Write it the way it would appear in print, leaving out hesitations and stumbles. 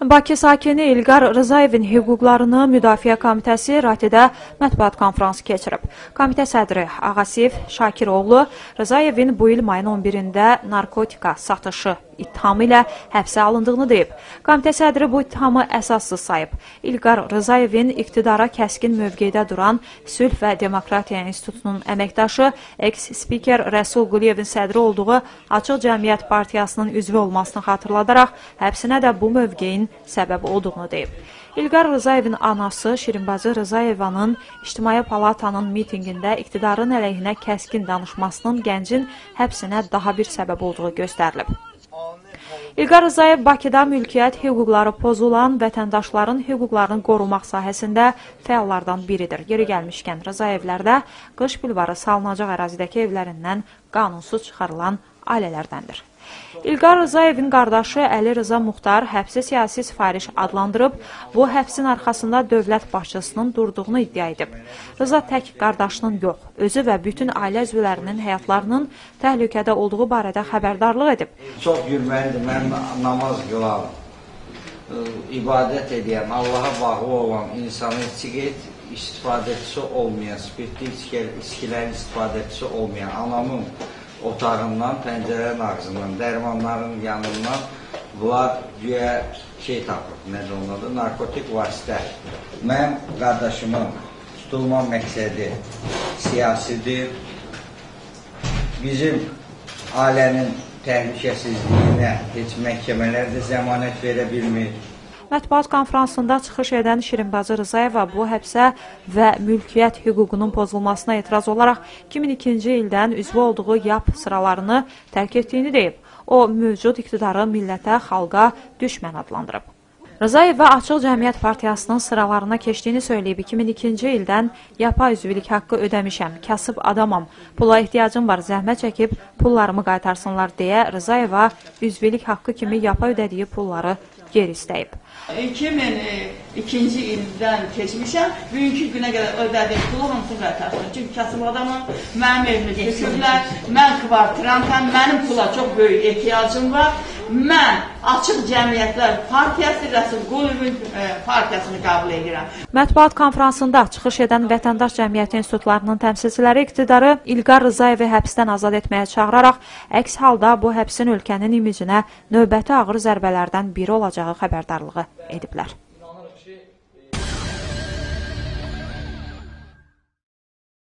Bakı sakini İlqar Rızayevin hüquqlarını Müdafiə Komitəsi Ratidə mətbuat konfransı keçirib. Komitə sədri Ağasiyev Şakiroğlu Rızayevin bu il mayın 11-də narkotika satışı ittihamı ilə həbsə alındığını deyib. Komitə sədri bu ittihamı əsassız sayıb. İlqar Rızayevin iqtidara kəskin mövqedə duran Sülh və Demokratiya İnstitutunun əməkdaşı, eks-spiker Rəsul Quliyevin sədri olduğu Açıq Cəmiyyət Partiyasının üzvü olmasını xatırladaraq, həbsinə də bu mövqeyin səbəb olduğunu deyib. İlqar Rızayevin anası Şirinbacı Rızayevanın İctimai Palatanın mitingində iqtidarın əleyhinə kəskin danışmasının gəncin həbsinə daha bir səbəb olduğu göstərilib. İlqar Rızayev Bakıda mülkiyyət hüquqları pozulan vətəndaşların hüquqlarını qorumaq sahəsində fəallardan biridir. Yeri gəlmişkən Rızayevlərdə Qış bulvarı salınacaq ərazidəki evlərindən qanunsuz çıxarılan ailələrdəndir. İlqar Rızayevin qardaşı Əli Rıza Muxtar həbsi siyasi sifariş adlandırıb, bu həbsin arxasında dövlət başçısının durduğunu iddia edib. Rıza tək qardaşının yox, özü və bütün ailə üzvlərinin həyatlarının təhlükədə olduğu barədə xəbərdarlıq edib. Çox gülməlidir, mən namaz qılan, ibadət edən, Allaha bağlı olan insanın siqaret istifadəçisi olmayan, spirtli içkilərin istifadəçisi olmayan anamın otağından, pəncərənin ağzından, dərmanların yanından bunlar güya tapıb, nədir onun adı, narkotik vasitə. Mənim qardaşımın tutulma məqsədi siyasidir. Bizim ailənin təhlükəsizliyinə heç məhkəmələr də zəmanət verə bilmir. Mətbuat konfransında çıxış edən Şirinbacı Rızayeva bu həbsə və mülkiyyət hüququnun pozulmasına etiraz olaraq 2002-ci ildən üzvü olduğu YAP sıralarını tərk etdiyini deyib. O, mövcud iqtidarı millətə, xalqa düşmən adlandırıb. Rızayeva Açıq Cəmiyyət Partiyasının sıralarına keçdiyini söyləyib. 2002-ci ildən YAP-a üzvülük haqqı ödəmişəm, kasıb adamam, pula ehtiyacım var, zəhmət çəkib pullarımı qaytarsınlar deyə Rızayeva üzvülük haqqı kimi YAP-a ödədiyi pulları geri istəyib. 2002-ci ildən keçmişəm, bugünkü günə qədər ödədiyim pulu hamısını qaytarsın. Çünki kasıb adamım, mənim evimi götürürlər, mən kvartirantəm, mənim pula çox böyük ehtiyacım var. Mən Açıq Cəmiyyətlər Partiyası, Rəsul Quliyevin partiyasını qəbul edirəm. Mətbuat konfransında çıxış edən Vətəndaş Cəmiyyəti İnstitutlarının təmsilçiləri iqtidarı İlqar Rızayevi həbsdən azad etməyə çağıraraq, əks halda bu həbsin ölkənin imicinə növbəti ağır zərbələrdən biri olacağı xəbərdarlığı ediblər.